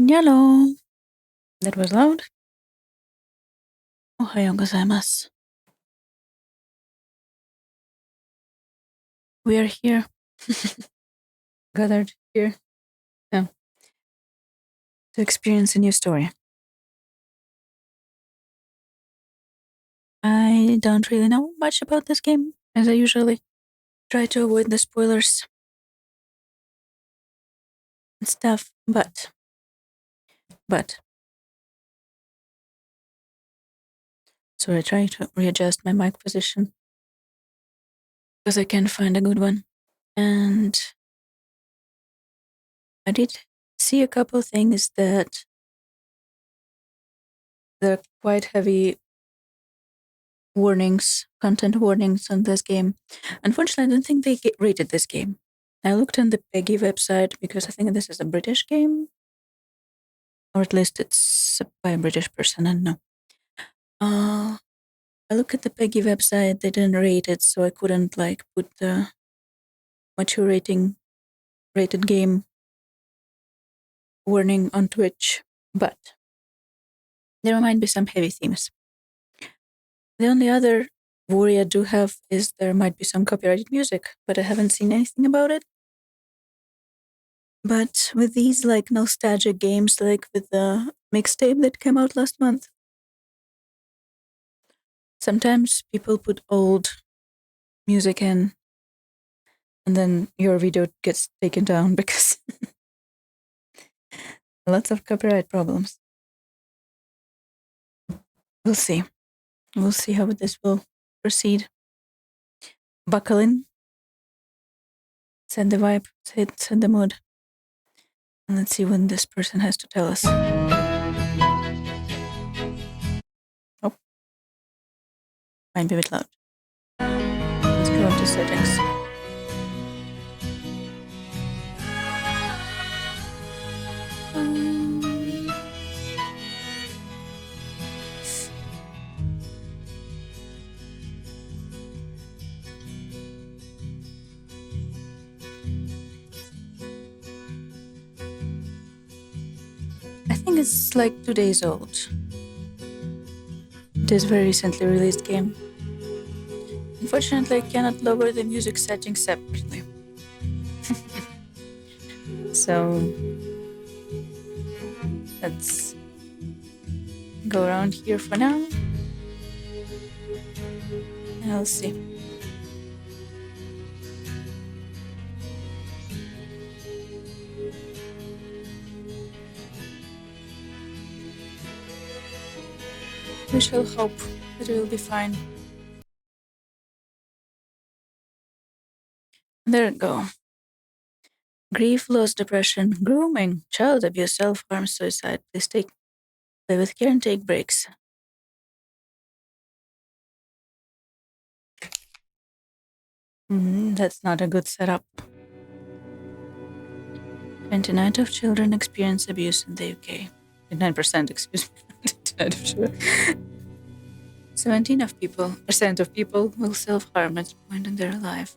Hello. That was loud. おはようございます。We are here. Gathered here. To experience a new story. I don't really know much about this game, as I usually try to avoid the spoilers and stuff, but so I try to readjust my mic position because I can't find a good one. And I did see a couple things that there are quite heavy warnings, content warnings on this game. Unfortunately, I don't think they rated this game. I looked on the PEGI website because I think this is a British game, or at least it's by a British person. I don't know. I looked at the PEGI website; they didn't rate it, so I couldn't put the mature rated game warning on Twitch. But there might be some heavy themes. The only other worry I do have is there might be some copyrighted music, but I haven't seen anything about it. But with these nostalgic games, like with the mixtape that came out last month, sometimes people put old music in and then your video gets taken down because lots of copyright problems. We'll see. We'll see how this will proceed. Buckle in, set the vibe, set the mood, and let's see what this person has to tell us. Oh, might be a bit loud. Let's go into settings. I think it's like 2 days old. It is a very recently released game. Unfortunately, I cannot lower the music settings separately. So let's go around here for now. And I'll see. We shall hope that it will be fine. There we go. Grief, loss, depression, grooming, child abuse, self-harm, suicide. Please play with care and take breaks. That's not a good setup. 29% of children experience abuse in the UK. 9%, excuse me. 29% of children. 17% of people will self-harm at some point in their life.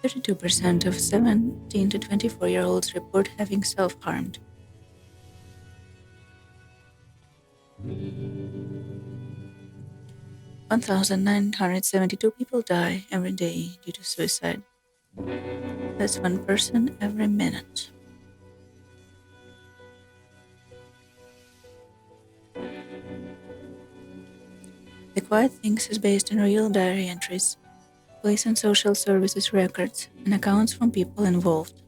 32% of 17 to 24-year-olds report having self-harmed. $1,972 people die every day due to suicide. That's one person every minute. The Quiet Things is based on real diary entries, police and social services records, and accounts from people involved.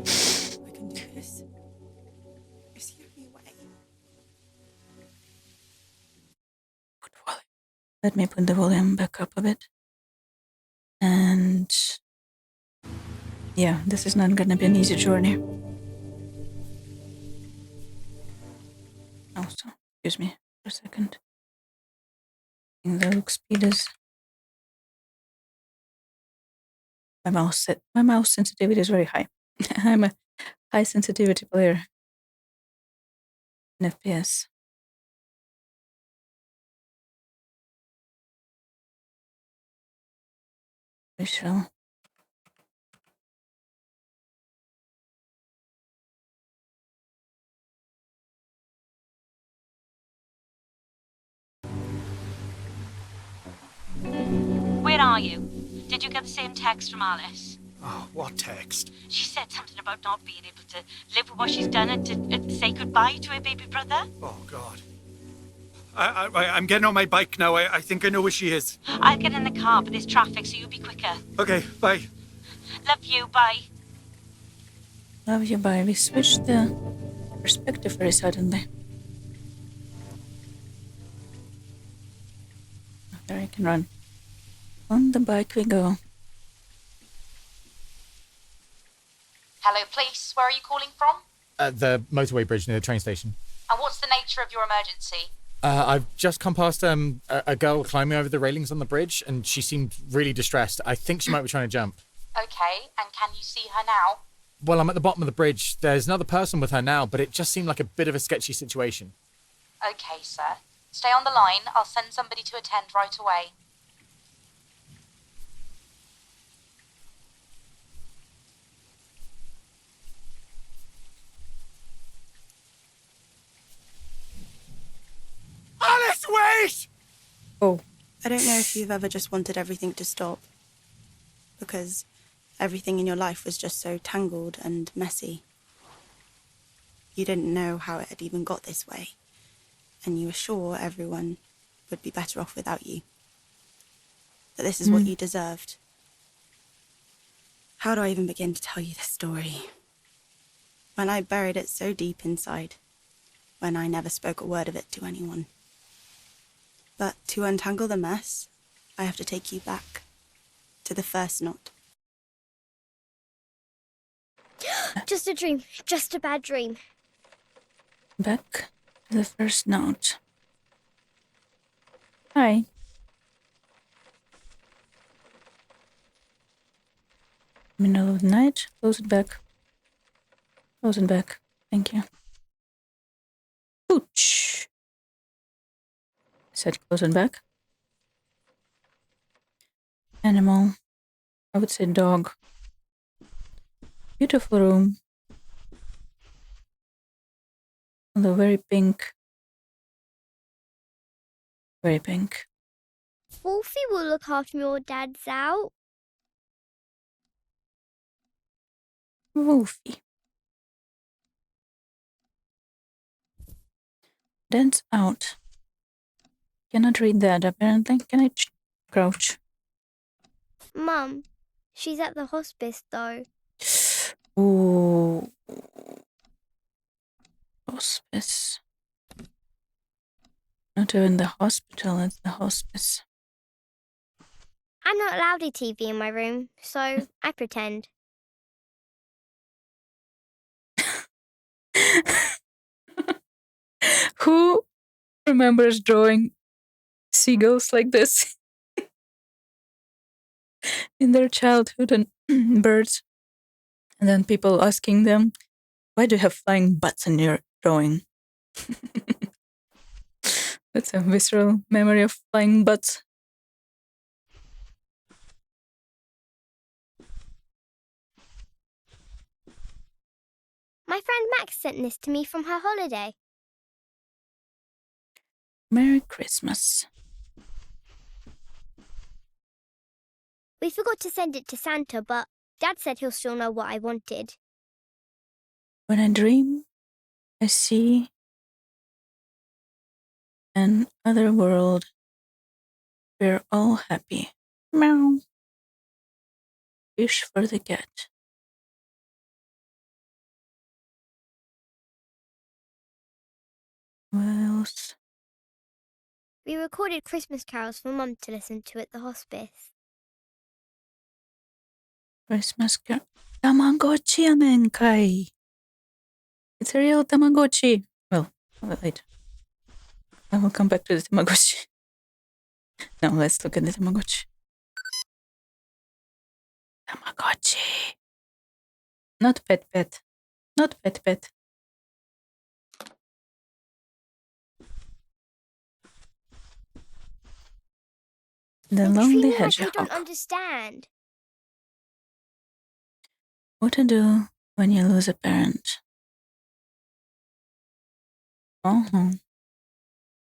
I can do this. Just give me away. Put volume. Let me put the volume back up a bit. And yeah, this is not gonna be an easy journey. Also, excuse me for a second. I think the look speed is my mouse sensitivity is very high. I'm a high sensitivity player in FPS. We shall Where are you? Did you get the same text from Alice? Oh, what text? She said something about not being able to live with what she's done and to say goodbye to her baby brother. Oh, God. I'm getting on my bike now. I think I know where she is. I'll get in the car, but there's traffic, so you be quicker. Okay, bye. Love you, bye. Love you, bye. We switched the perspective very suddenly. There I can run. On the bike we go. Hello, police. Where are you calling from? The motorway bridge near the train station. And what's the nature of your emergency? I've just come past a girl climbing over the railings on the bridge, and she seemed really distressed. I think she might be trying to jump. Okay, and can you see her now? Well, I'm at the bottom of the bridge. There's another person with her now, but it just seemed like a bit of a sketchy situation. Okay, sir. Stay on the line. I'll send somebody to attend right away. Alice, wait! Oh, I don't know if you've ever just wanted everything to stop. Because everything in your life was just so tangled and messy. You didn't know how it had even got this way. And you were sure everyone would be better off without you. That this is what you deserved. How do I even begin to tell you this story? When I buried it so deep inside. When I never spoke a word of it to anyone. But to untangle the mess, I have to take you back. To the first knot. Just a dream. Just a bad dream. back to the first note. Hi. Middle of the night. Close it back. Close it back. Thank you. Pooch. Said close it back. Animal. I would say dog. Beautiful room. Although very pink. Very pink. Wolfie will look after me while Dad's out. Wolfie. Dad's out. Cannot read that apparently. Can I crouch? Mum, she's at the hospice though. Ooh. Hospice. Not even the hospital, it's the hospice. I'm not allowed a TV in my room, so I pretend. Who remembers drawing seagulls like this in their childhood and birds? And then people asking them, why do you have flying butts in your drawing? That's a visceral memory of flying butts. My friend Max sent this to me from her holiday. Merry Christmas. We forgot to send it to Santa, but Dad said he'll still know what I wanted. When I dream, I see an other world. We're all happy. Meow. Fish for the cat. What else? We recorded Christmas carols for Mum to listen to at the hospice. Christmas car. Tamagotchi yanen kai. It's a real Tamagotchi. Well, wait. I will come back to the Tamagotchi. Now let's look at the Tamagotchi. Tamagotchi. Not pet pet. Not pet pet. The I'm lonely feeling like I hedgehog. don't understand. What to do when you lose a parent. Uh-huh.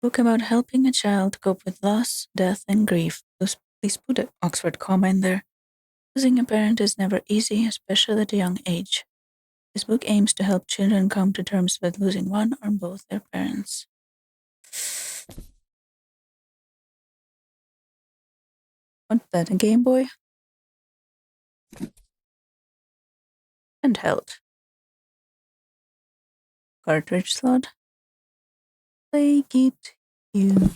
Book about helping a child cope with loss, death, and grief. Those Please put an Oxford comma in there. Losing a parent is never easy, especially at a young age. This book aims to help children come to terms with losing one or both their parents. What's that, a Game Boy? Handheld. Cartridge slot. Play it, you.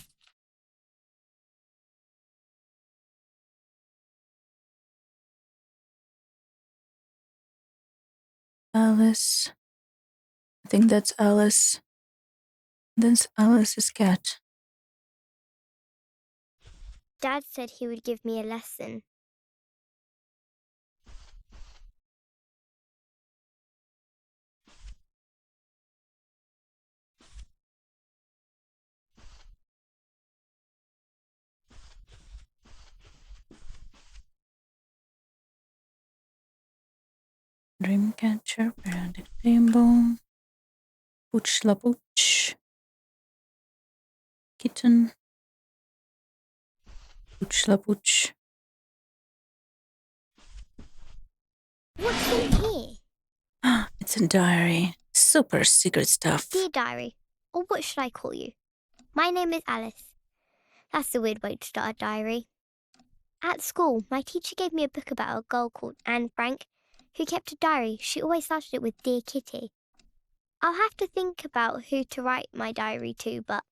Alice. I think that's Alice. That's Alice's cat. Dad said he would give me a lesson. Dreamcatcher, periodic table. Pooch la pooch. Kitten. Pooch la pooch. What's in here? It's a diary. Super secret stuff. Dear Diary. Or what should I call you? My name is Alice. That's a weird way to start a diary. At school, my teacher gave me a book about a girl called Anne Frank who kept a diary. She always started it with Dear Kitty. I'll have to think about who to write my diary to, but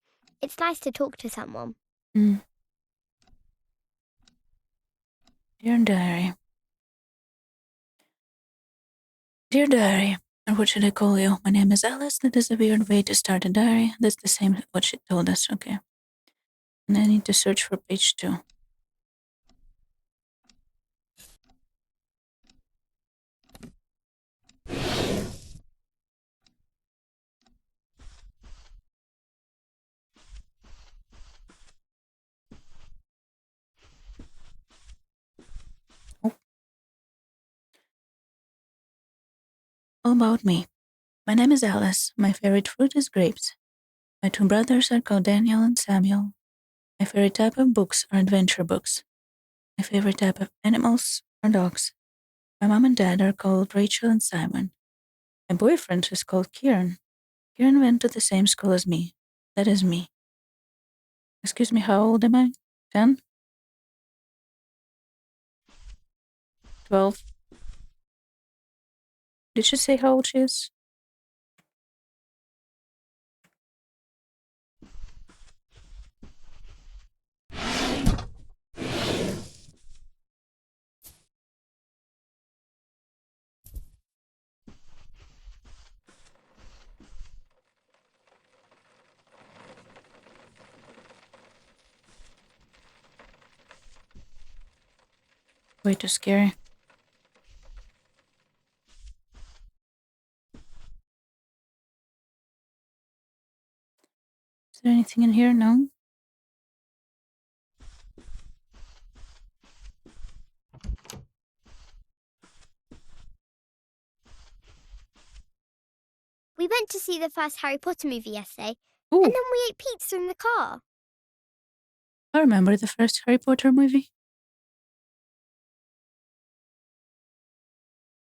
it's nice to talk to someone. Dear diary. Dear diary, or what should I call you? My name is Alice. That is a weird way to start a diary. That's the same what she told us. Okay. And I need to search for page 2. All about me. My name is Alice. My favorite fruit is grapes. My 2 brothers are called Daniel and Samuel. My favorite type of books are adventure books. My favorite type of animals are dogs. My mom and dad are called Rachel and Simon. My boyfriend is called Kieran. Kieran went to the same school as me. That is me. Excuse me, how old am I? 10? 12? Did she say how old she is? Way too scary. Is there anything in here? No? We went to see the first Harry Potter movie yesterday, Ooh, and then we ate pizza in the car. I remember the first Harry Potter movie.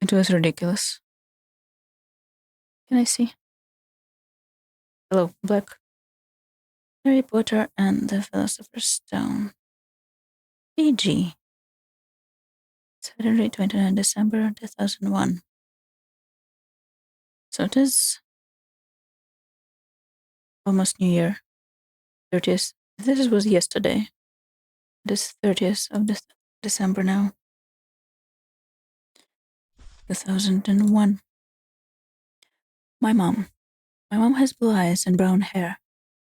It was ridiculous. Can I see? Hello, Black. Harry Potter and the Philosopher's Stone. PG. Saturday, 29 December 2001. So it is almost New Year. 30th. This was yesterday. It is 30th of December now. 2001. My mom. My mom has blue eyes and brown hair.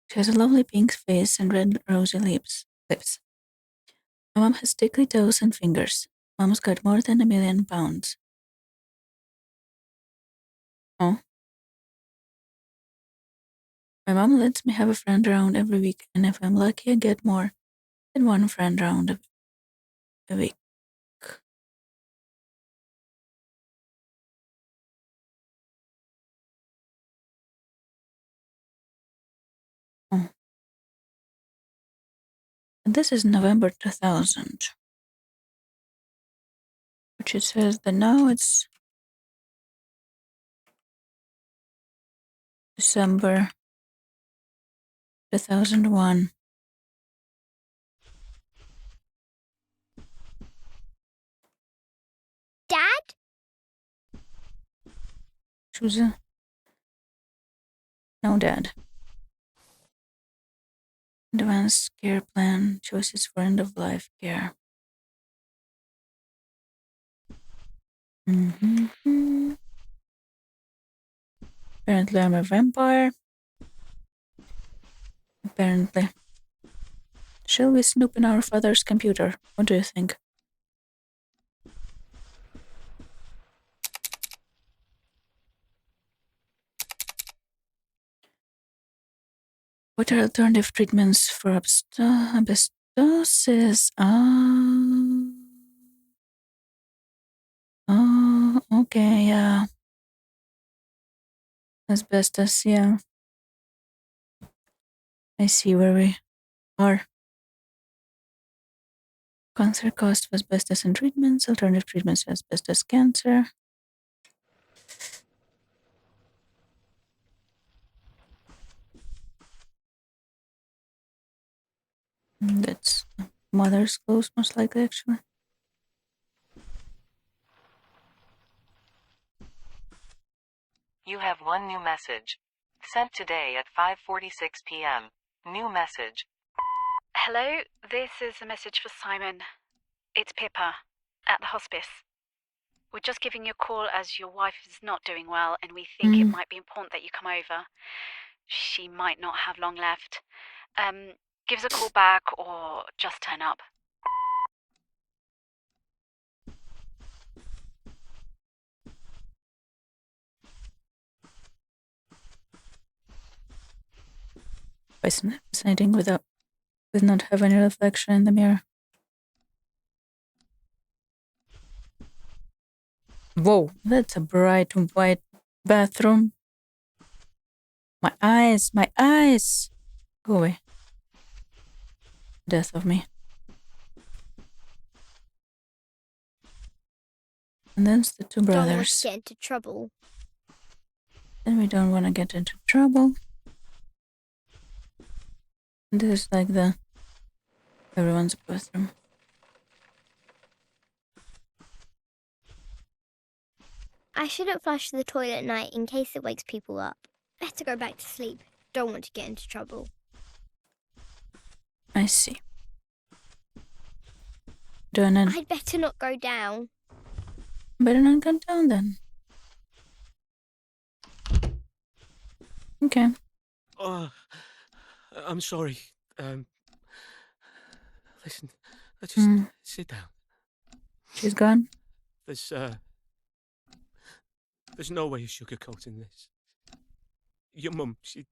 She has a lovely pink face and red rosy lips. My mom has stickly toes and fingers. Mom's got more than £1 million. Oh. My mom lets me have a friend around every week, and if I'm lucky, I get more than one friend around a week. Oh. And this is November 2000. Which it says that now it's December 2001. Dad? Choose a... No, Dad. Advanced care plan. Choices for end-of-life care. Mm-hmm. Apparently I'm a vampire. Apparently. Shall we snoop in our father's computer? What do you think? What are alternative treatments for asbestosis? Oh, okay, yeah. Asbestos, yeah. I see where we are. Cancer cost of asbestos and treatments, alternative treatments for asbestos cancer. That's mother's clothes, most likely, actually. You have one new message. Sent today at 5:46 p.m. New message. Hello, this is a message for Simon. It's Pippa, at the hospice. We're just giving you a call as your wife is not doing well and we think it might be important that you come over. She might not have long left. Give us a call back or just turn up. Fascinating with not having a reflection in the mirror. Whoa, that's a bright white bathroom. My eyes, my eyes! Go away. Death of me. And that's the two Don't want brothers. to get into trouble. Then we don't want to get into trouble. This is like everyone's bathroom. I shouldn't flush the toilet at night in case it wakes people up. Better go back to sleep. Don't want to get into trouble. I see. I'd better not go down. Better not go down then. Okay. I'm sorry. Listen, let's just sit down. She's gone? There's no way of sugarcoating this. Your mum, she's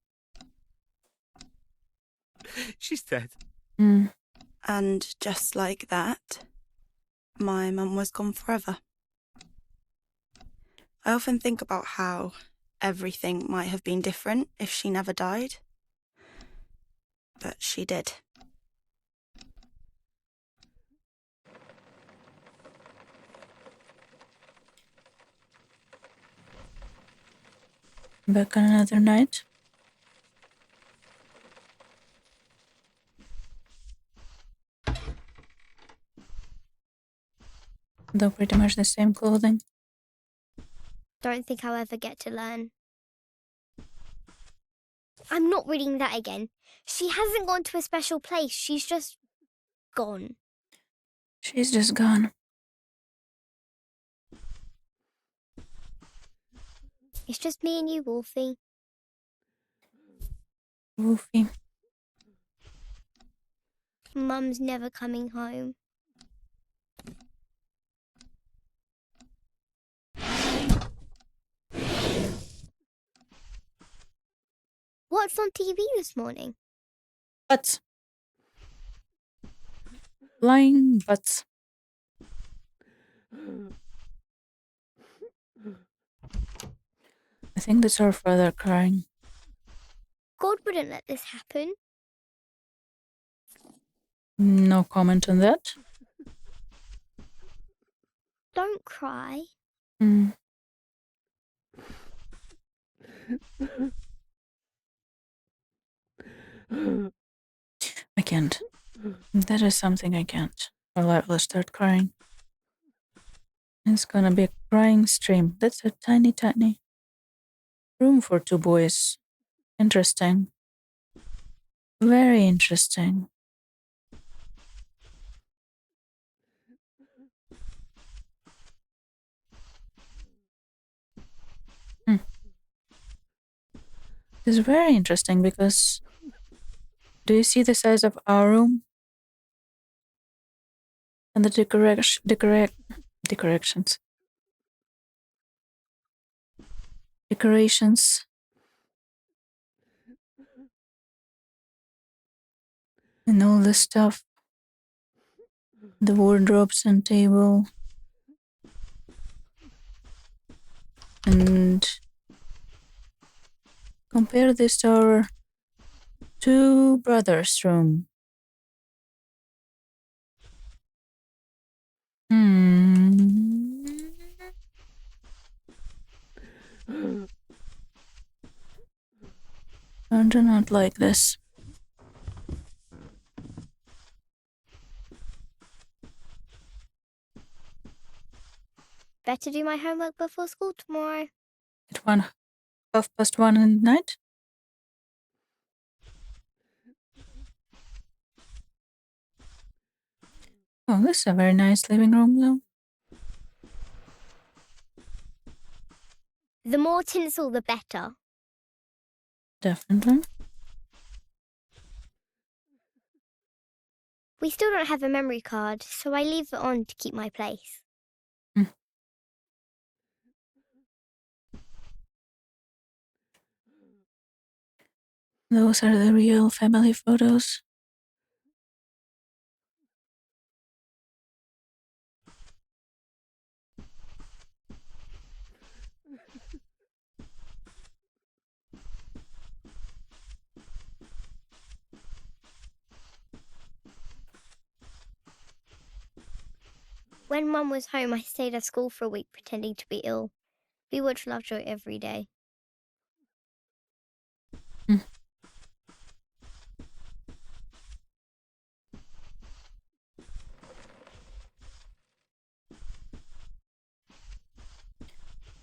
dead. And just like that, my mum was gone forever. I often think about how everything might have been different if she never died. But she did. Back on another night. Though pretty much the same clothing. Don't think I'll ever get to learn. I'm not reading that again. She hasn't gone to a special place. She's just gone. She's just gone. It's just me and you, Wolfie. Wolfie. Mum's never coming home. What's on TV this morning? Butts. Flying butts. I think that's our father crying. God wouldn't let this happen. No comment on that. Don't cry. Hmm. I can't. That is something I can't. Or I will start crying. It's gonna be a crying stream. That's a tiny, tiny room for 2 boys. Interesting. Very interesting. It's very interesting because do you see the size of our room? And the decorations. Decorations. And all the stuff. The wardrobes and table. And compare this to our 2 brothers' room. I do not like this. Better do my homework before school tomorrow. At 1:30 in the night? Oh, this is a very nice living room, though. The more tinsel, the better. Definitely. We still don't have a memory card, so I leave it on to keep my place. Those are the real family photos. When Mum was home, I stayed at school for a week pretending to be ill. We watched Lovejoy every day.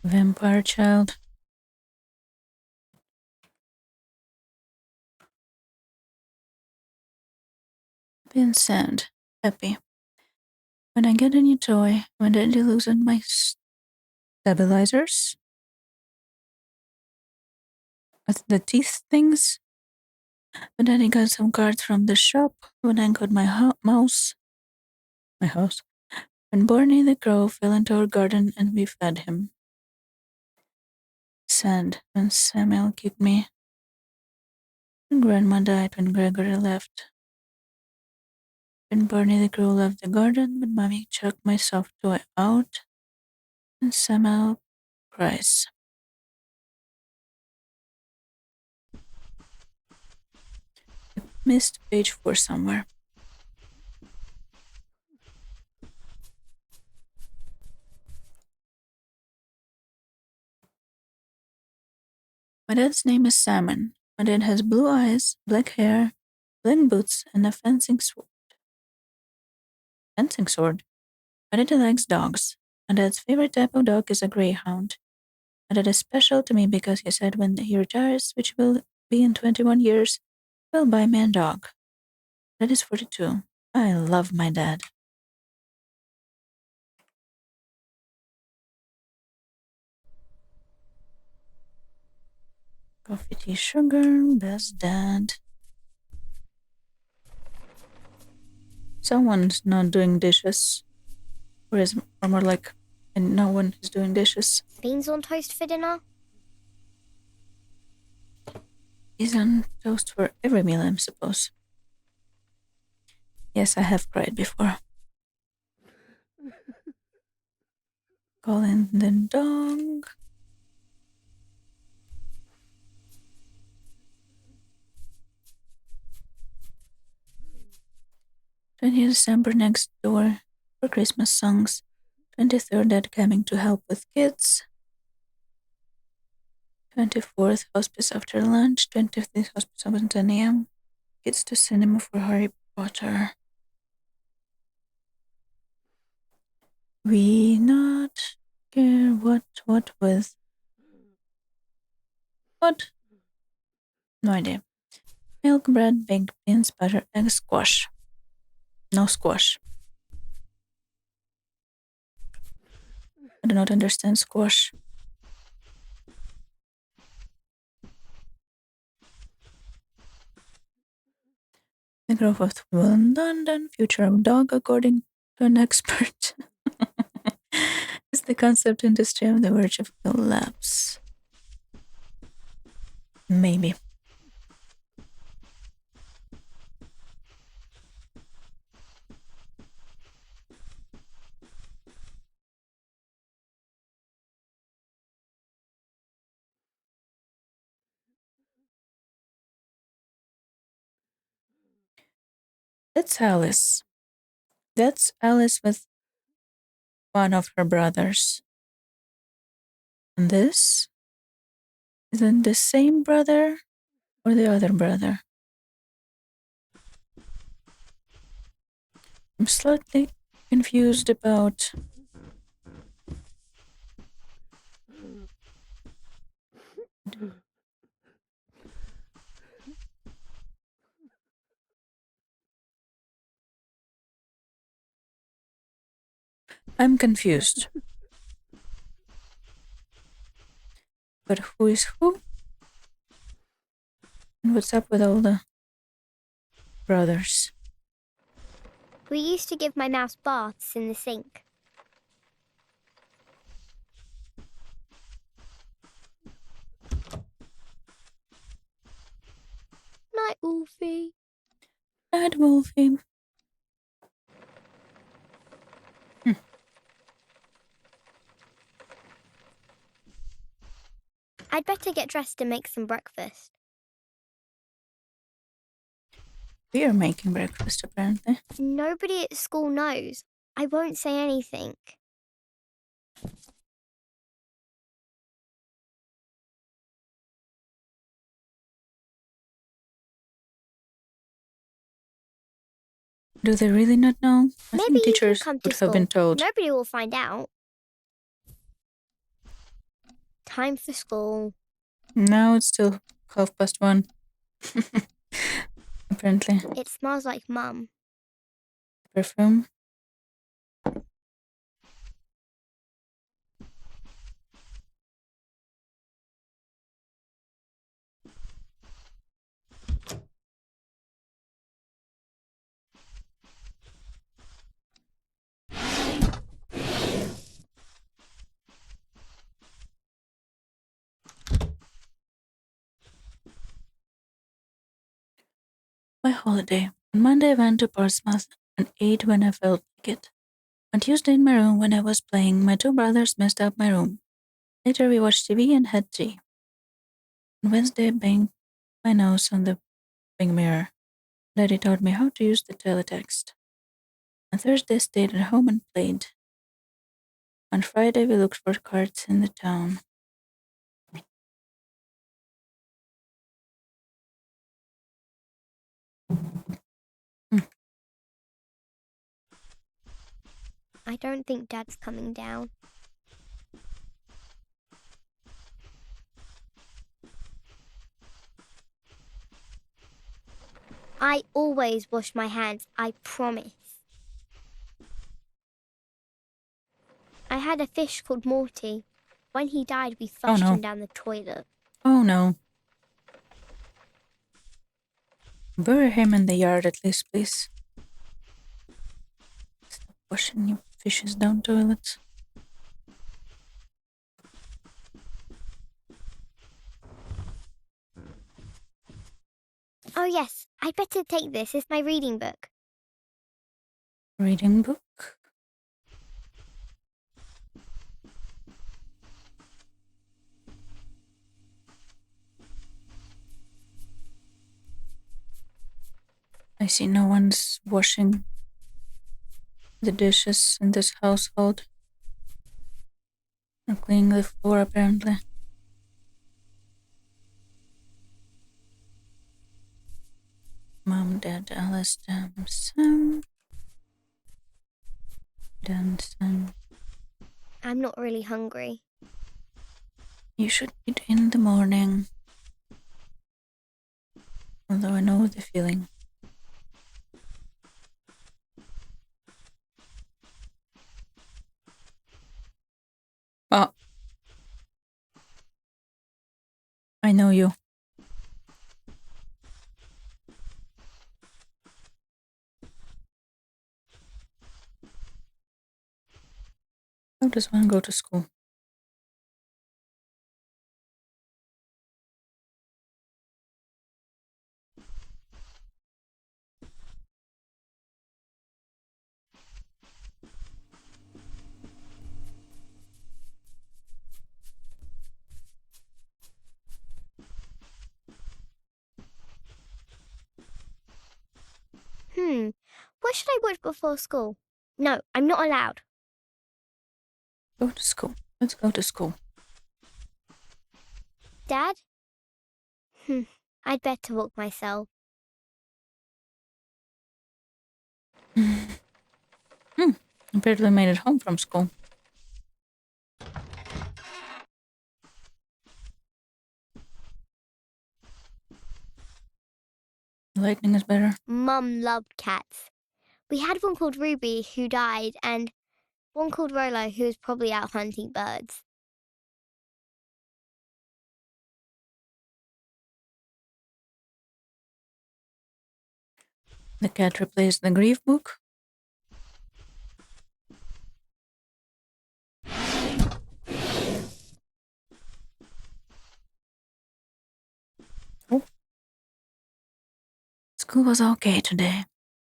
Vampire child. Been sad. Happy. When I get a new toy, when Daddy loosened my stabilizers. The teeth things. When Daddy got some cards from the shop. When I got my house. When Barney the crow fell into our garden and we fed him. Sad when Samuel kicked me. When Grandma died when Gregory left. When Barney the crow left the garden, when Mommy chucked my soft toy out. And Samuel cries. I missed page 4 somewhere. My dad's name is Salmon. My dad has blue eyes, black hair, black boots, and a fencing sword. Fencing sword? My dad likes dogs. My dad's favorite type of dog is a greyhound. My dad is special to me because he said when he retires, which will be in 21 years, he'll buy me a dog. That is 42. I love my dad. Coffee, tea, sugar, best dad. Someone's not doing dishes. Or more like, and no one is doing dishes. Beans on toast for dinner? Beans on toast for every meal, I suppose. Yes, I have cried before. Calling the dog. 20th December next door for Christmas songs. 23rd Dad coming to help with kids. 24th hospice after lunch. 25th hospice open 10 a.m. Kids to cinema for Harry Potter. We not care what with. What? No idea. Milk, bread, baked beans, butter, egg, squash. No squash. I do not understand squash. The growth of London, future of dog, according to an expert, is the concept industry on the verge of collapse. Maybe. That's Alice. That's Alice with one of her brothers. And this? Is it the same brother or the other brother? I'm slightly confused about I'm confused. But who is who? And what's up with all the brothers? We used to give my mouse baths in the sink. Night, Wolfie. Night, Wolfie. I'd better get dressed and make some breakfast. We are making breakfast, apparently. Nobody at school knows. I won't say anything. Do they really not know? I Maybe think you can teachers come to would school. have been told. Nobody will find out. Time for school. Now it's still 1:30. Apparently. It smells like Mum. Perfume. My holiday. On Monday I went to Portsmouth and ate when I felt like it. On Tuesday in my room when I was playing, my two brothers messed up my room. Later we watched TV and had tea. On Wednesday I banged my nose on the big mirror. Daddy taught me how to use the teletext. On Thursday I stayed at home and played. On Friday we looked for cards in the town. I don't think Dad's coming down. I always wash my hands, I promise. I had a fish called Morty. When he died, we flushed him down the toilet. Oh no. Bury him in the yard at least, please. Stop washing your fishes down toilets. Oh yes, I'd better take this. It's my reading book. Reading book? I see no one's washing the dishes in this household. And cleaning the floor, apparently. Mom, Dad, Alice, Sam. Dan, Sam. I'm not really hungry. You should eat in the morning. Although I know the feeling. Oh. I know you. How does one go to school? What should I watch before school? No, I'm not allowed. Go to school. Let's go to school. Dad? I'd better walk myself. I barely made it home from school. Lightning is better. Mum loved cats. We had one called Ruby who died, and one called Rolo who was probably out hunting birds. The cat replaced the grief book. Oh. School was okay today.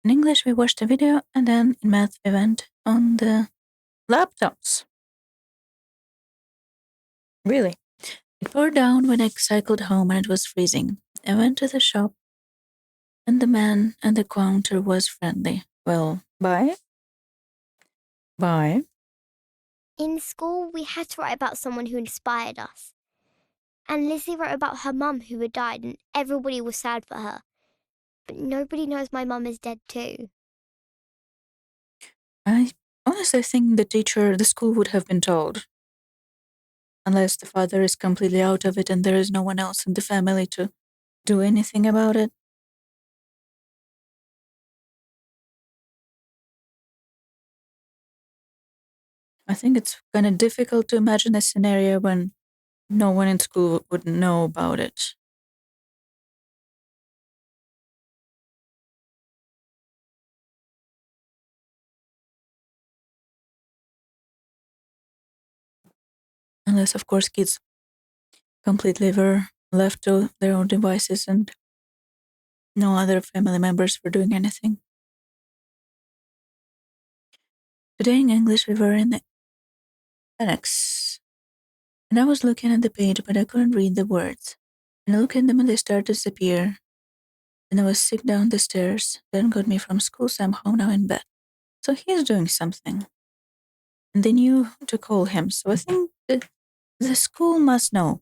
In English we watched a video, and then in math we went on the laptops. Really? It poured down when I cycled home and it was freezing. I went to the shop, and the man at the counter was friendly. Well, bye. Bye. In school, we had to write about someone who inspired us. And Lizzie wrote about her mum who had died, and everybody was sad for her. But nobody knows my mum is dead too. I honestly think the school would have been told. Unless the father is completely out of it and there is no one else in the family to do anything about it. I think it's kind of difficult to imagine a scenario when no one in school would know about it. Unless, of course, kids completely were left to their own devices and no other family members were doing anything. Today in English, we were in the annex. And I was looking at the page, but I couldn't read the words. And I looked at them and they started to disappear. And I was sick down the stairs. Then got me from school, so I'm home now in bed. So he's doing something. And they knew to call him. So I think that the school must know.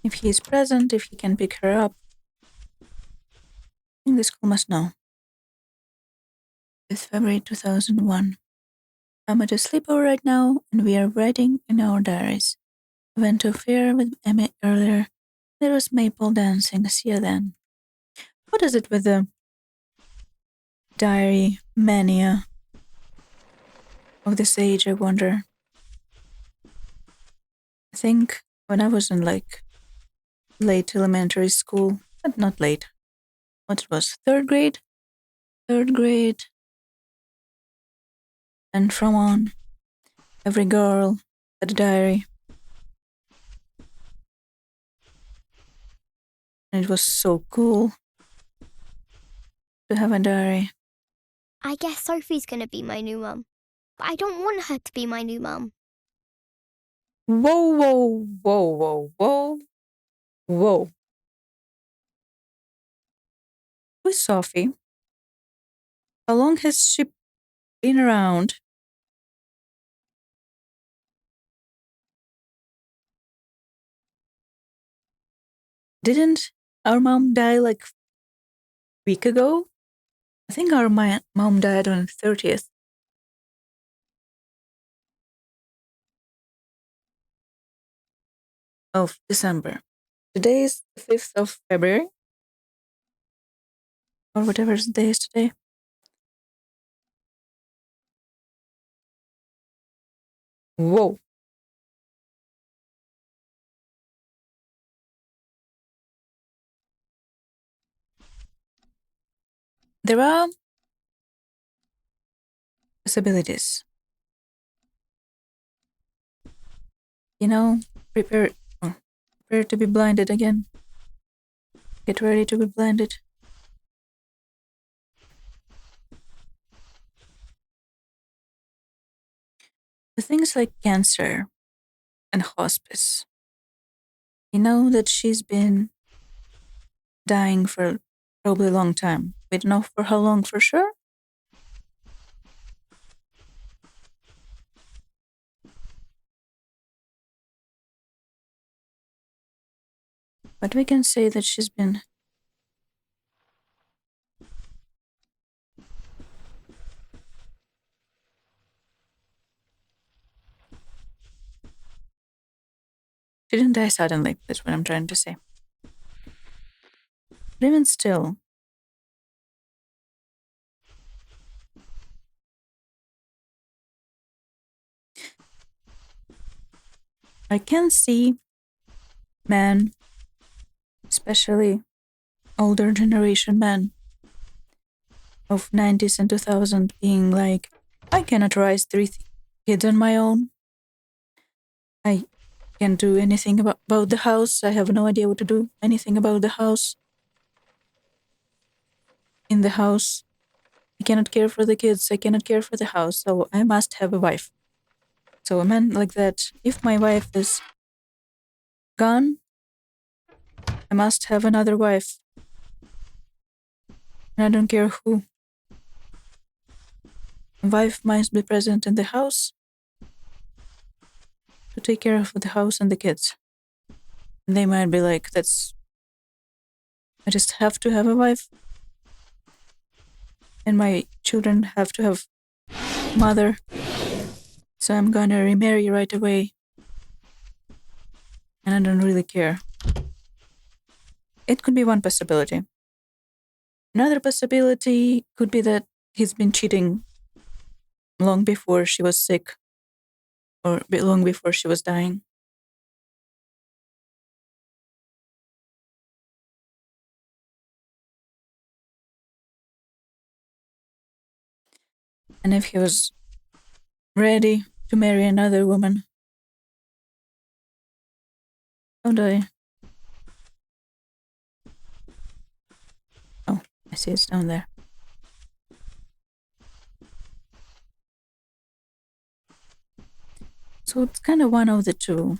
If he is present, if he can pick her up. I think the school must know. 5th February 2001. I'm at a sleepover right now, and we are writing in our diaries. I went to a fair with Emmy earlier. There was maple dancing. See you then. What is it with the diary mania of this age, I wonder? I think when I was in late elementary school, but not late. What it was, third grade? And from on, every girl had a diary. And it was so cool to have a diary. I guess Sophie's gonna be my new mum. But I don't want her to be my new mum. Whoa. Who's Sophie? How long has she been around? Didn't our mom die like a week ago? I think our mom died on the 30th. Of December. Today is the 5th of February. Or whatever the day is today. Whoa. There are possibilities. You know, prepare to be blinded again. Get ready to be blinded. The things like cancer and hospice. You know that she's been dying for probably a long time. We don't know for how long for sure. But we can say that she's been she didn't die suddenly, that's what I'm trying to say. But even still, I can see men, especially older generation men of 90s and 2000 being like, I cannot raise 3 kids on my own. I can't do anything about the house. I have no idea what to do. Anything about the house. In the house. I cannot care for the kids. I cannot care for the house. So I must have a wife. So a man like that, if my wife is gone, I must have another wife. And I don't care who. A wife must be present in the house to take care of the house and the kids. And they might be like, I just have to have a wife. And my children have to have mother. So I'm gonna remarry right away. And I don't really care. It could be one possibility. Another possibility could be that he's been cheating long before she was sick or long before she was dying. And if he was ready to marry another woman, how do I? Oh, I see it's down there. So it's kind of one of the two.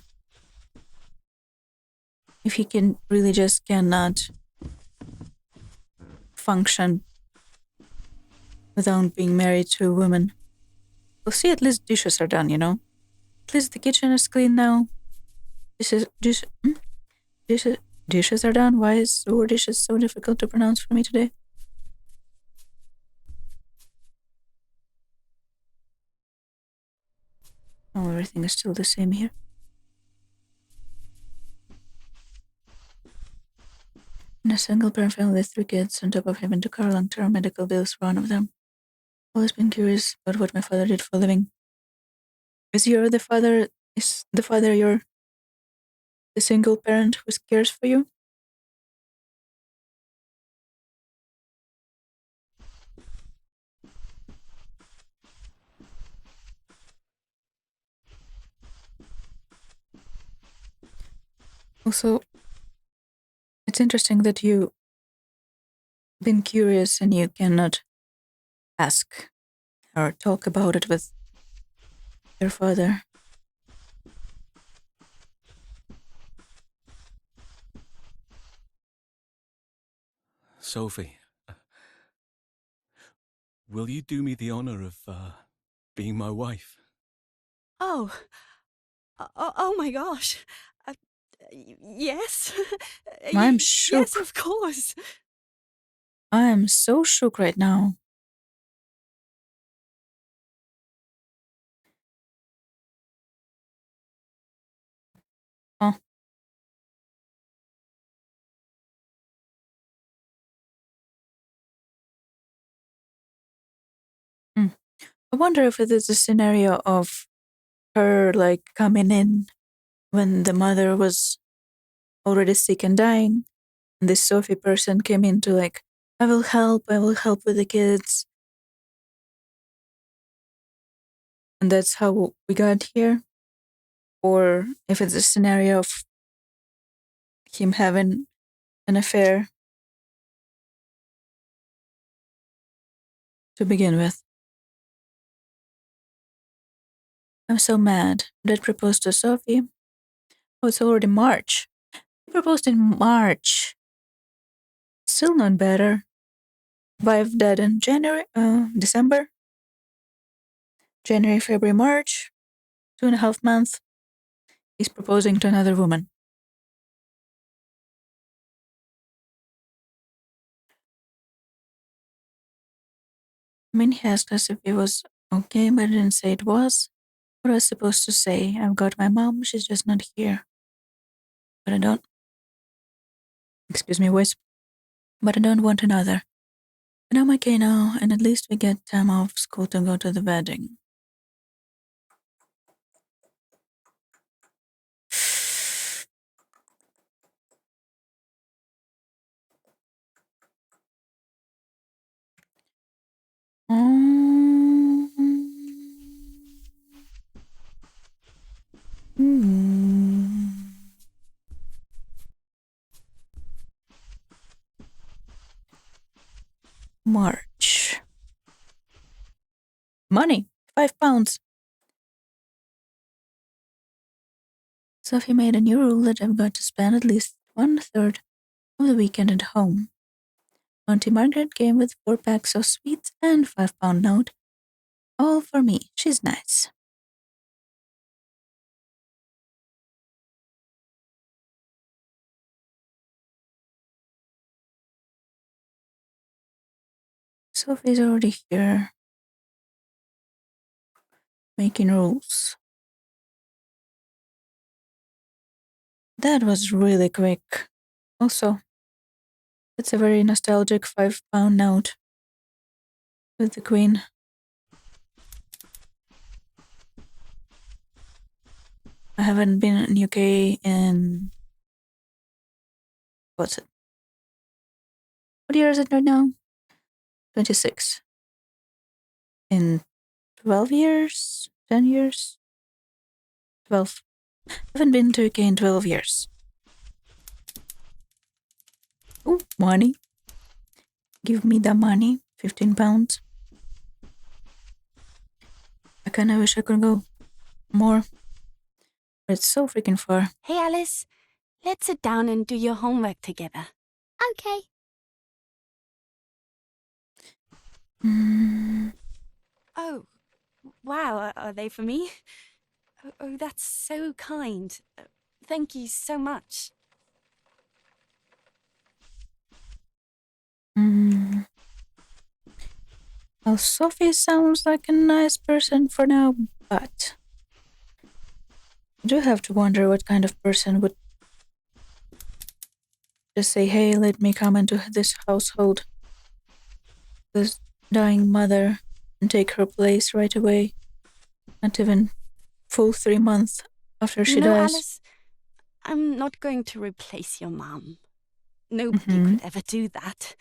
If he really just cannot function without being married to a woman. We'll see, at least dishes are done, you know? At least the kitchen is clean now. Dishes are done. Why is the word dishes so difficult to pronounce for me today? Oh, everything is still the same here. In a single parent family with 3 kids, on top of having to cover long-term medical bills for one of them. Always been curious about what my father did for a living. Is the father the single parent who cares for you? Also, it's interesting that you've been curious and you cannot ask or talk about it with your father. Sophie. will you do me the honor of being my wife? Oh. Oh my gosh. Yes. I'm shook. Yes, of course. I am so shook right now. Huh. I wonder if it is a scenario of her like coming in when the mother was already sick and dying, and this Sophie person came in to like, I will help with the kids. And that's how we got here. Or if it's a scenario of him having an affair to begin with. I'm so mad. Dad proposed to Sophie. Oh, it's already March. He proposed in March. Still not better. Wife died in December. January, February, March. 2.5 months. He's proposing to another woman. I mean, he asked us if it was okay, but I didn't say it was. What was I supposed to say? I've got my mom, she's just not here. But I don't. Excuse me, voice. But I don't want another. And I'm okay now, and at least we get time off school to go to the wedding. March. Money, £5. Sophie made a new rule that I've got to spend at least 1/3 of the weekend at home. Auntie Margaret came with 4 packs of sweets and £5 note. All for me. She's nice. Sophie's already here. Making rules. That was really quick. Also, it's a very nostalgic £5 note with the Queen. I haven't been in UK in... what's it? What year is it right now? 26. In 12 years? 10 years? 12. I haven't been to UK in 12 years. Oh, money. Give me the money. £15. I kinda wish I could go more. But it's so freaking far. Hey, Alice. Let's sit down and do your homework together. Okay. Oh, wow. Are they for me? Oh, that's so kind. Thank you so much. Well, Sophie sounds like a nice person for now, but I do have to wonder what kind of person would just say, hey, let me come into this household, this dying mother, and take her place right away. Not even full 3 months after she dies. Alice, I'm not going to replace your mom. Nobody could ever do that.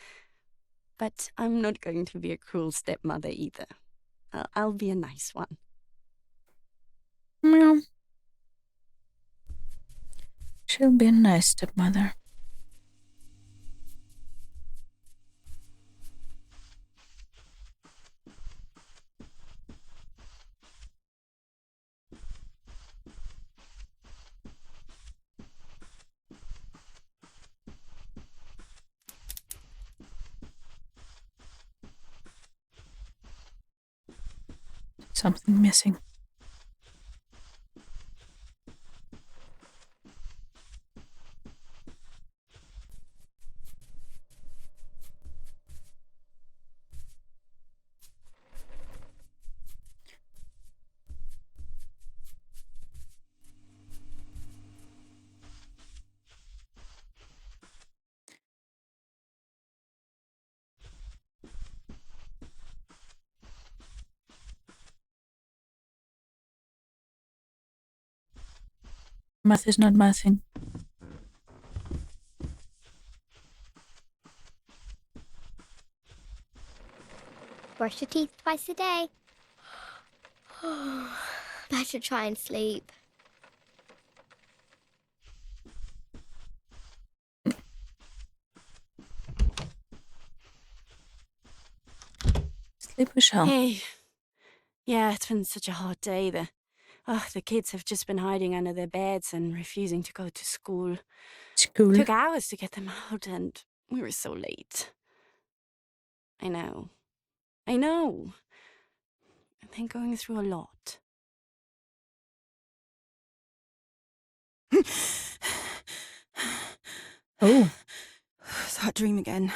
But I'm not going to be a cruel stepmother either. I'll be a nice one. Meow. She'll be a nice stepmother. Something missing. Math is not mathing. Brush your teeth twice a day. Better try and sleep. Sleep we shall. Hey. Yeah, it's been such a hot day. The kids have just been hiding under their beds and refusing to go to school. School. Took hours to get them out, and we were so late. I know. I've been going through a lot. Oh. That dream again.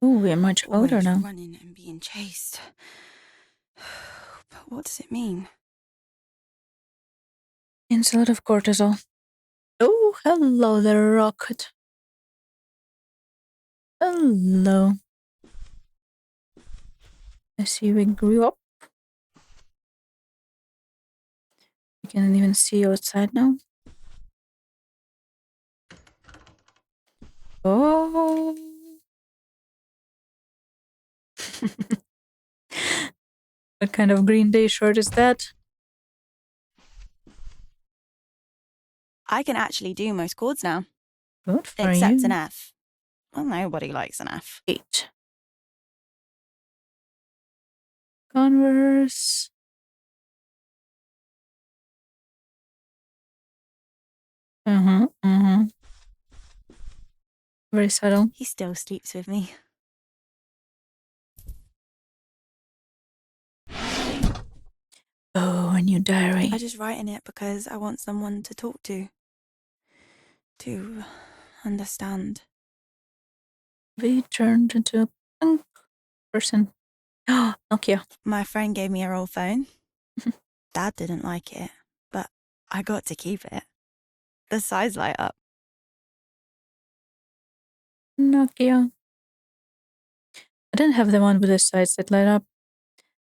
Oh, we're much older Always now. running and being chased. But what does it mean? Means a lot of cortisol. Oh, hello there, Rocket. Hello. I see we grew up. We can even see outside now. Oh. What kind of Green Day shirt is that? I can actually do most chords now. Good for Except you. an F. Well, nobody likes an F. 8. Converse. Very subtle. He still sleeps with me. Oh, a new diary. I just write in it because I want someone to talk to understand. We turned into a punk person. Oh, Nokia. My friend gave me her old phone. Dad didn't like it, but I got to keep it. The sides light up. Nokia. I didn't have the one with the sides that light up.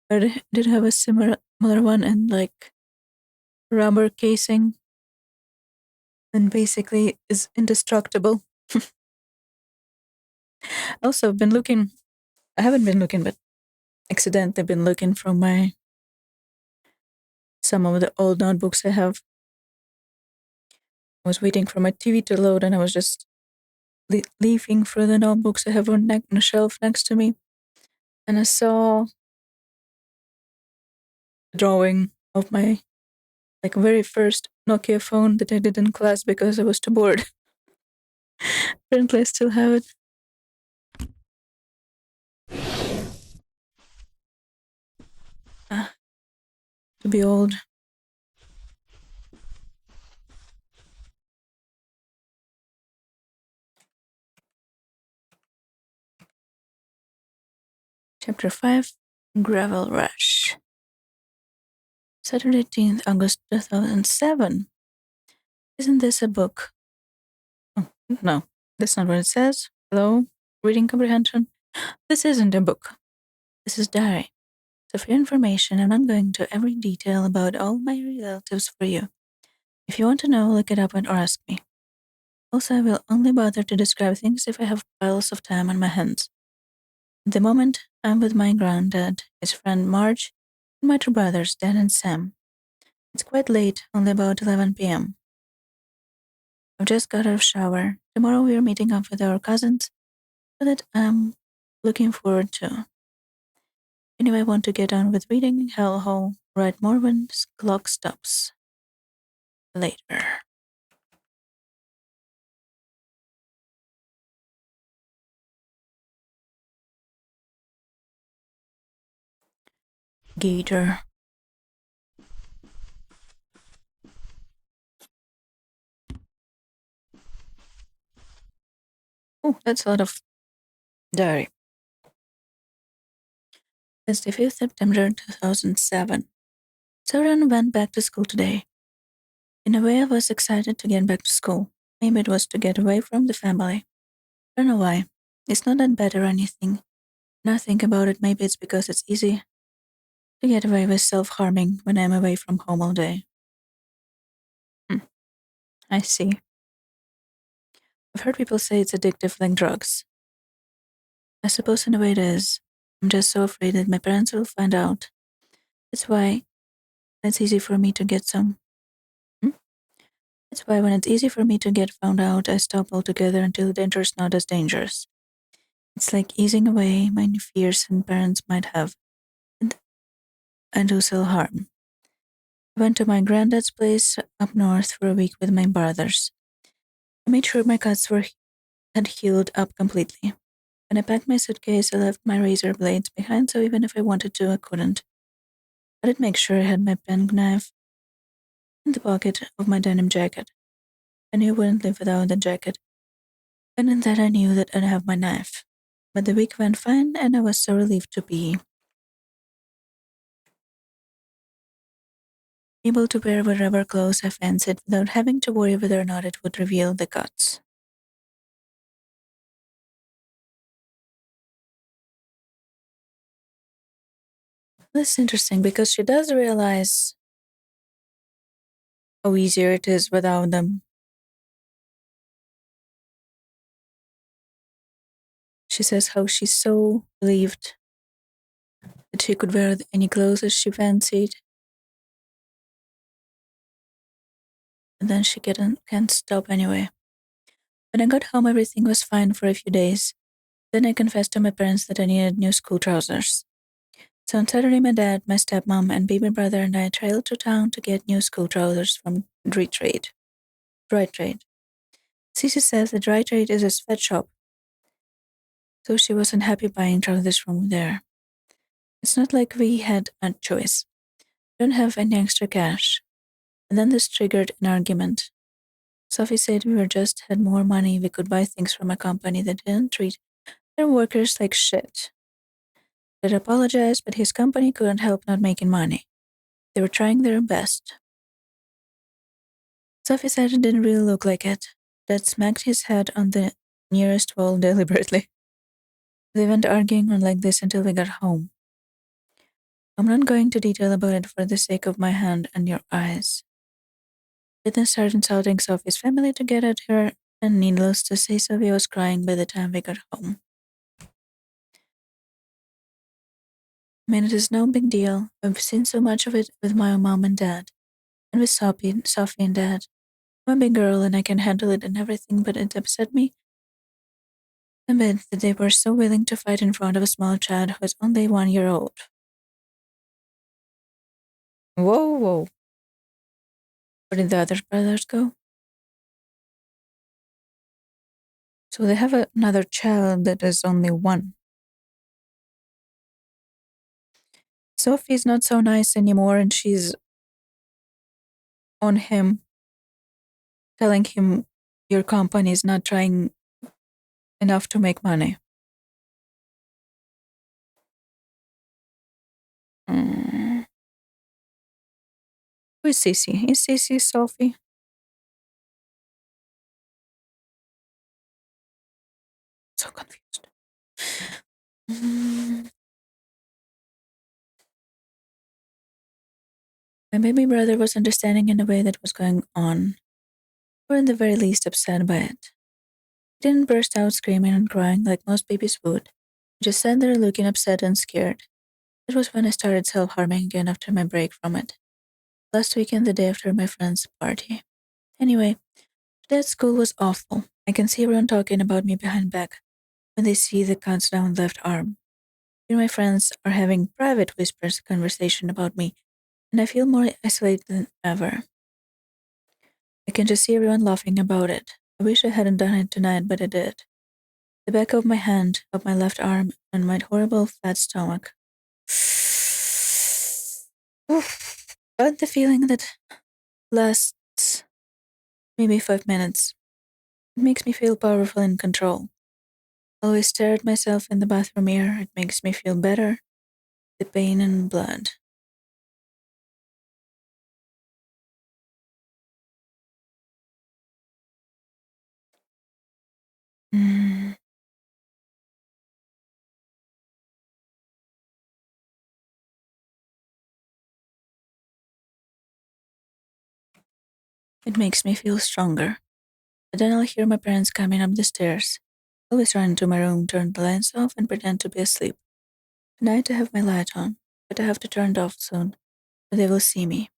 But I did have a similar one and like rubber casing. And basically is indestructible. Also, I've been looking. I haven't been looking, but accidentally been looking from some of the old notebooks I have. I was waiting for my TV to load, and I was just leafing through the notebooks I have on the shelf next to me, and I saw a drawing of my very first Nokia phone that I did in class because I was too bored. Apparently, I still have it. To be old. Chapter 5, Gravel Rush. Saturday, 18th August 2007. Isn't this a book? Oh, no, that's not what it says. Hello, reading comprehension. This isn't a book. This is diary. So for your information, I'm not going to every detail about all my relatives for you. If you want to know, look it up or ask me. Also, I will only bother to describe things if I have piles of time on my hands. At the moment, I'm with my granddad, his friend Marge, and my two brothers, Dan and Sam. It's quite late, only about 11 p.m. I've just got out of shower. Tomorrow we're meeting up with our cousins, so that I'm looking forward to. Anyway, I want to get on with reading Hellhole, write more when clock stops. Later. Gator. Oh, that's a lot of diary. It's the 5th September 2007. So everyone went back to school today. In a way, I was excited to get back to school. Maybe it was to get away from the family. I don't know why. It's not that bad or anything. When I think about it, maybe it's because it's easy to get away with self-harming when I'm away from home all day. I see. I've heard people say it's addictive like drugs. I suppose in a way it is. I'm just so afraid that my parents will find out. That's why it's easy for me to get some. That's why when it's easy for me to get found out, I stop altogether until the danger is not as dangerous. It's like easing away my fears and parents might have. And I do self-harm. I went to my granddad's place up north for a week with my brothers. I made sure my cuts had healed up completely. When I packed my suitcase, I left my razor blades behind, so even if I wanted to, I couldn't. I did make sure I had my pen knife in the pocket of my denim jacket. I knew I wouldn't live without the jacket. And in that I knew that I'd have my knife. But the week went fine, and I was so relieved to be able to wear whatever clothes I fancied without having to worry whether or not it would reveal the cuts. This is interesting because she does realize how easier it is without them. She says how she's so relieved that she could wear any clothes as she fancied. And then she can't stop anyway. When I got home, everything was fine for a few days. Then I confessed to my parents that I needed new school trousers. So on Saturday, my dad, my stepmom, and baby brother and I trailed to town to get new school trousers from Dry Trade. Cece says the Dry Trade is a sweatshop, so she wasn't happy buying trousers from there. It's not like we had a choice. We don't have any extra cash. And then this triggered an argument. Sophie said we just had more money, we could buy things from a company that didn't treat their workers like shit. Dad apologized, but his company couldn't help not making money. They were trying their best. Sophie said it didn't really look like it. Dad smacked his head on the nearest wall deliberately. They went arguing on like this until we got home. I'm not going to detail about it for the sake of my hand and your eyes. They then started insulting Sophie's family to get at her, and needless to say, Sophie was crying by the time we got home. I mean, it is no big deal. I've seen so much of it with my mom and dad, and with Sophie and dad. I'm a big girl and I can handle it and everything, but it upset me a bit that they were so willing to fight in front of a small child who is only 1 year old. Whoa. Where did the other brothers go? So they have another child that is only 1. Sophie's not so nice anymore, and she's on him, telling him your company is not trying enough to make money. Who is Cece? Is Cece Sophie? So confused. My baby brother was understanding in a way that was going on, or at the very least upset by it. He didn't burst out screaming and crying like most babies would. He just sat there looking upset and scared. It was when I started self-harming again after my break from it. Last weekend, the day after my friend's party. Anyway, today at school was awful. I can see everyone talking about me behind back when they see the cuts down left arm. Here my friends are having private whispers conversation about me, and I feel more isolated than ever. I can just see everyone laughing about it. I wish I hadn't done it tonight, but I did. The back of my hand, up my left arm, and my horrible fat stomach. But the feeling that lasts maybe 5 minutes. It makes me feel powerful and in control. Always stare at myself in the bathroom mirror. It makes me feel better. The pain and blood. It makes me feel stronger. But then I'll hear my parents coming up the stairs. I always run into my room, turn the lights off, and pretend to be asleep. Tonight I have my light on, but I have to turn it off soon, or they will see me.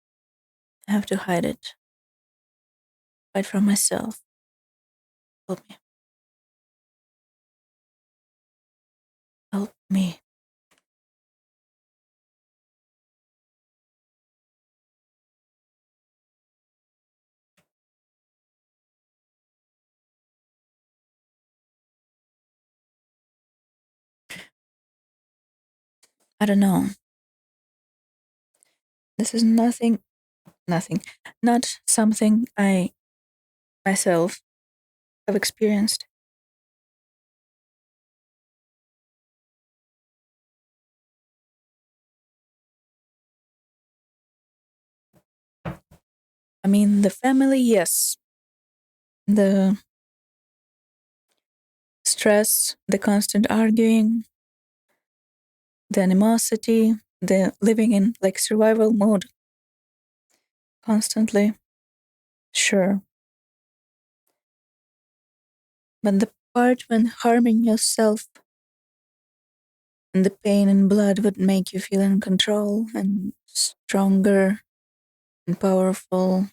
I have to hide it. Hide from myself. Help me. Help me. I don't know. This is not something I myself have experienced. I mean, the family, yes. The stress, the constant arguing, the animosity, the living in like survival mode constantly. Sure. But the part when harming yourself and the pain and blood would make you feel in control and stronger and powerful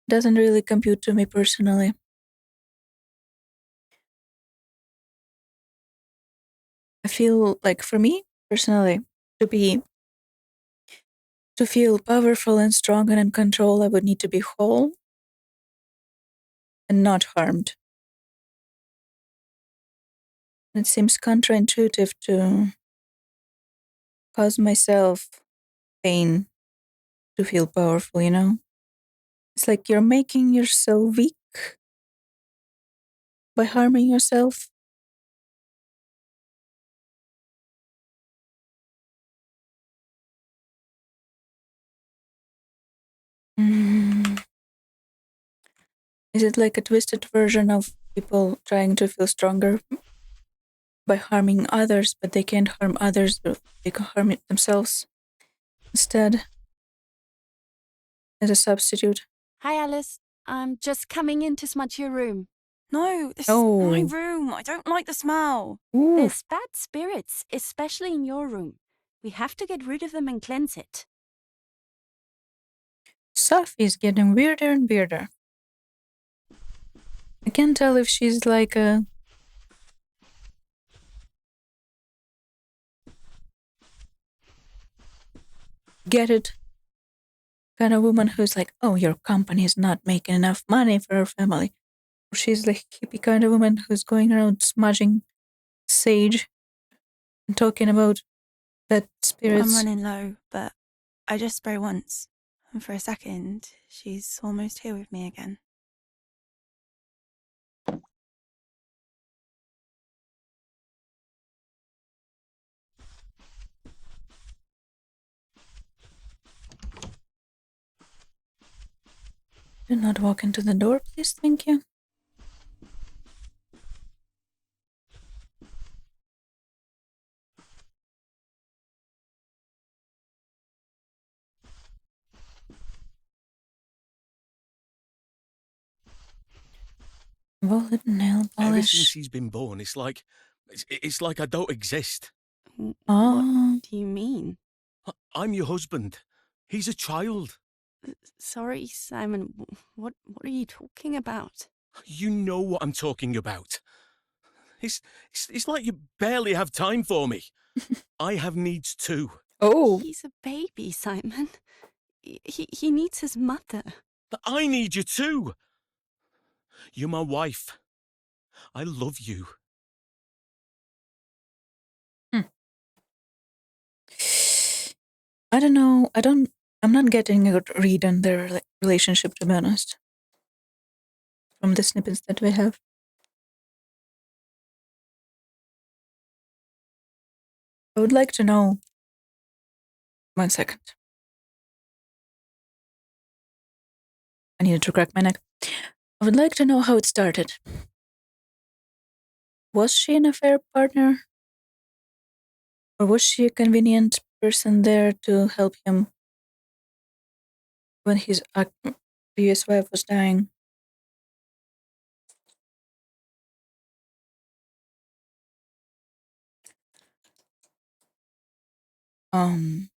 doesn't really compute to me personally. I feel like for me personally, to feel powerful and strong and in control, I would need to be whole and not harmed. It seems counterintuitive to cause myself pain to feel powerful, you know? It's like you're making yourself weak by harming yourself. Is it like a twisted version of people trying to feel stronger by harming others, but they can't harm others, they can harm themselves instead as a substitute? Hi, Alice. I'm just coming in to smudge your room. No, this is my room. I don't like the smell. There's bad spirits, especially in your room. We have to get rid of them and cleanse it. Sophie's getting weirder and weirder. I can't tell if she's like a get it kind of woman who's like, oh, your company is not making enough money for our family. Or she's like hippie kind of woman who's going around smudging sage and talking about bad spirits. I'm running low, but I just spray once. And for a second, she's almost here with me again. Do not walk into the door, please, thank you. Wallet nail Ever polish. since he's been born, it's like I don't exist. What do you mean? I'm your husband. He's a child. Sorry, Simon. What are you talking about? You know what I'm talking about. It's like you barely have time for me. I have needs too. Oh. He's a baby, Simon. He needs his mother. But I need you too. You're my wife. I love you. I don't know. I'm not getting a good read on their relationship, to be honest. From the snippets that we have. would like to know. 1 second. I needed to crack my neck. I would like to know how it started. Was she an affair partner? Or was she a convenient person there to help him when his previous wife was dying? I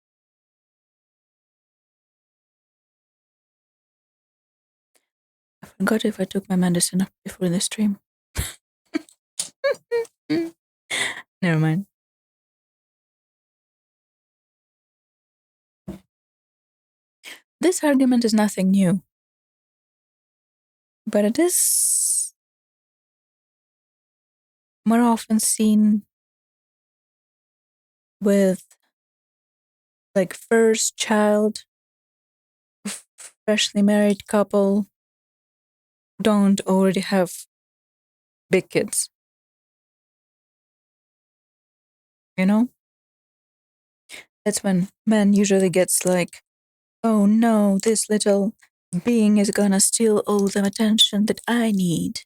forgot if I took my medicine before the stream. Never mind. This argument is nothing new, but it is more often seen with like first child, freshly married couple don't already have big kids. You know? That's when man usually gets like, oh no, this little being is gonna steal all the attention that I need.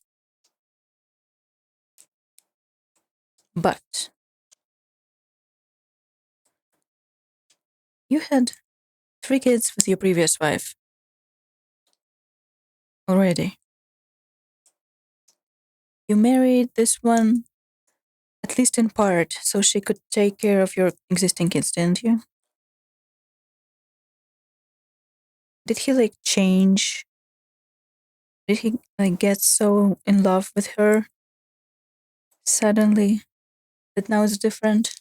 But you had 3 kids with your previous wife already. You married this one, at least in part, so she could take care of your existing kids, didn't you? Did he like change? Did he like get so in love with her suddenly that now it's different?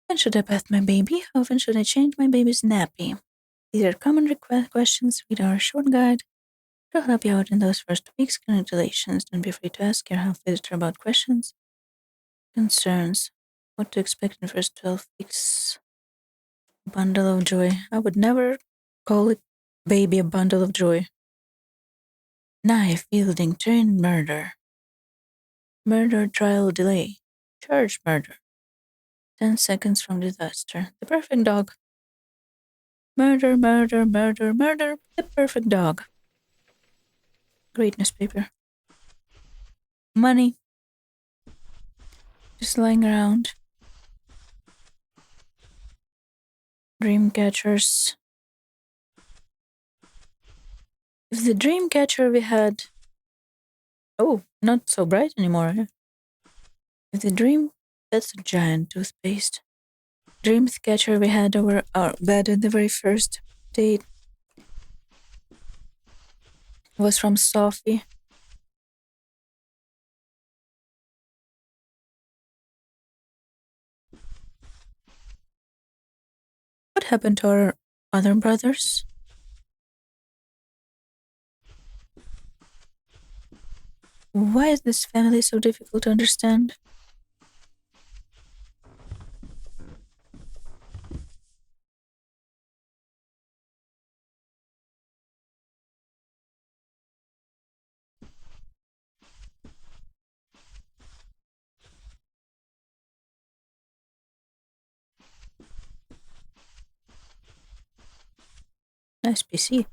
When should I bath my baby? How often should I change my baby's nappy? These are common questions. Read our short guide to help you out in those first weeks. Congratulations. Don't be afraid to ask your health visitor about questions, concerns, what to expect in the first 12 weeks. Bundle of joy. I would never call it baby a bundle of joy. Knife wielding trained murder. Murder trial delay. Charge murder. 10 seconds from disaster. The perfect dog. Murder, murder, murder, murder. The perfect dog. Great newspaper. Money. Just lying around. Dream catchers. If the dream catcher we had... Oh, not so bright anymore. If the dream... That's a giant toothpaste. Dream catcher we had over our bed at the very first date was from Sophie. What happened to our other brothers? Why is this family so difficult to understand? Nice PC.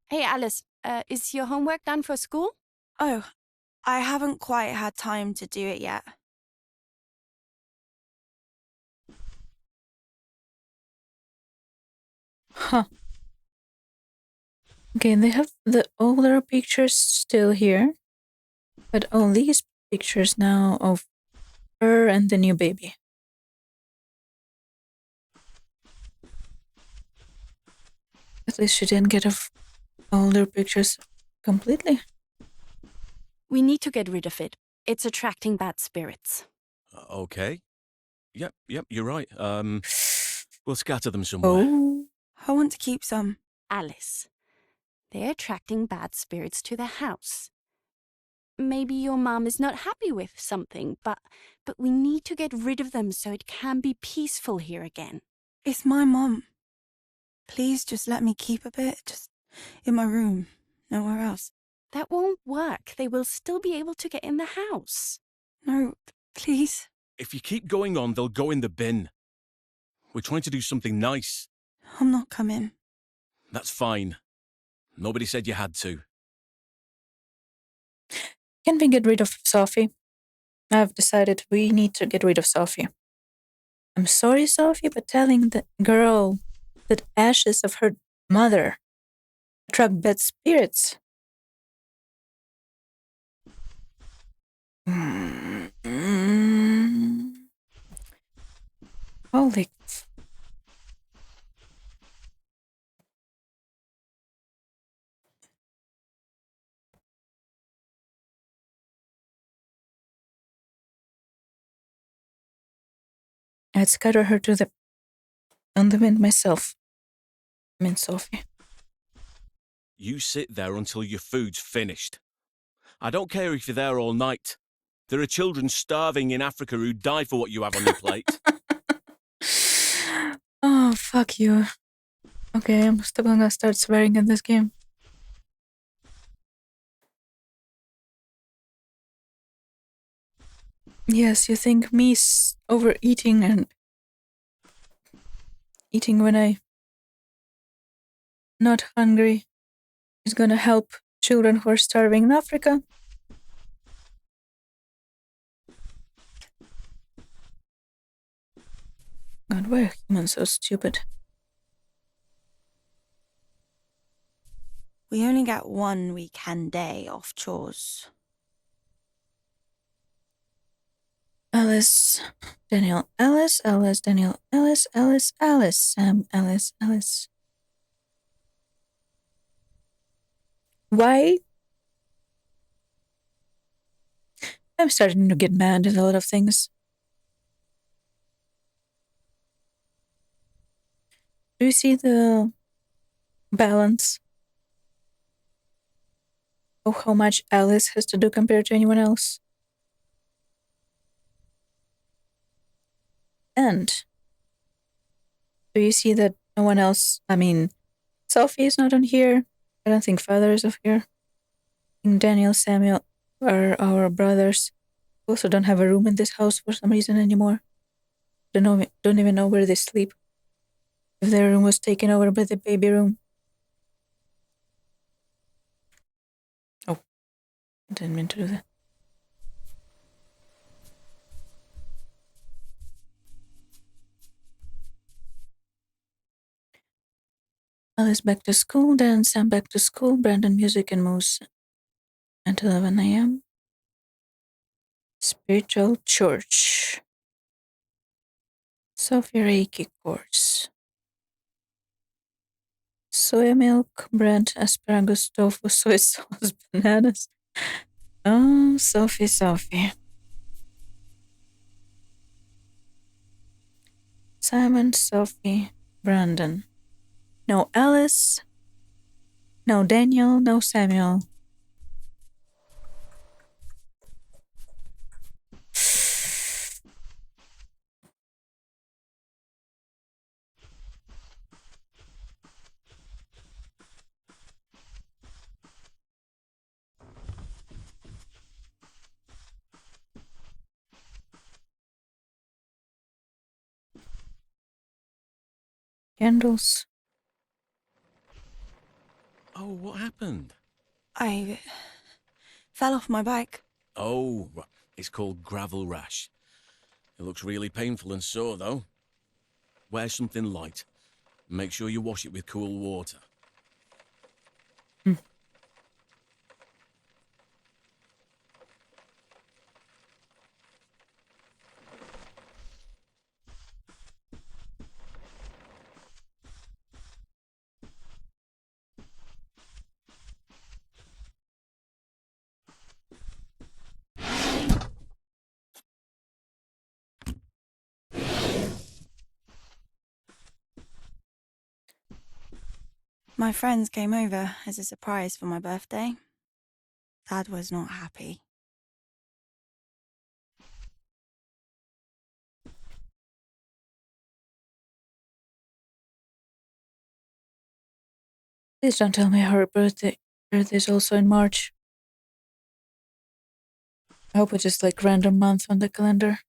Hey, Alice, is your homework done for school? Oh, I haven't quite had time to do it yet. Huh. Okay, they have the older pictures still here, but all these pictures now of her and the new baby. At least she didn't get off older pictures completely. We need to get rid of it. It's attracting bad spirits. Okay. Yep, you're right. We'll scatter them somewhere. Oh. I want to keep some. Alice, they're attracting bad spirits to the house. maybe your mom is not happy with something, but we need to get rid of them so it can be peaceful here again. It's my mum. Please just let me keep a bit, just in my room, nowhere else. That won't work. They will still be able to get in the house. No, please. If you keep going on, they'll go in the bin. We're trying to do something nice. I'm not coming. That's fine. Nobody said you had to. Can we get rid of Sophie? I've decided we need to get rid of Sophie. I'm sorry, Sophie, but telling the girl that ashes of her mother attract bad spirits. Holy. I'd scatter her on the wind myself. I mean, Sophie. You sit there until your food's finished. I don't care if you're there all night. There are children starving in Africa who die for what you have on your plate. Oh, fuck you. Okay, I'm still gonna start swearing in this game. Yes, you think me overeating and eating when I'm not hungry is gonna help children who are starving in Africa? God, why are humans so stupid? We only get one weekend day off chores. Alice, Daniel, Alice, Alice, Daniel, Alice, Alice, Alice, Sam, Alice, Alice. Why? I'm starting to get mad at a lot of things. Do you see the balance of how much Alice has to do compared to anyone else? And do you see that no one else, I mean, Sophie is not on here. I don't think Father is off here. I think Daniel, Samuel are our brothers. Also don't have a room in this house for some reason anymore. Don't even know where they sleep. If their room was taken over by the baby room. Oh, I didn't mean to do that. Alice back to school, then Sam back to school, Brandon music and moves at 11 a.m. Spiritual church. Sophie Reiki course. Soya milk, bread, asparagus, tofu, soy sauce, bananas. Oh, Sophie. Simon, Sophie, Brandon. No Alice. No Daniel, no Samuel. Candles. Oh, what happened? I fell off my bike. Oh, it's called gravel rash. It looks really painful and sore, though. Wear something light. Make sure you wash it with cool water. My friends came over as a surprise for my birthday. Dad was not happy. Please don't tell me her birthday is also in March. I hope it's just like random month on the calendar.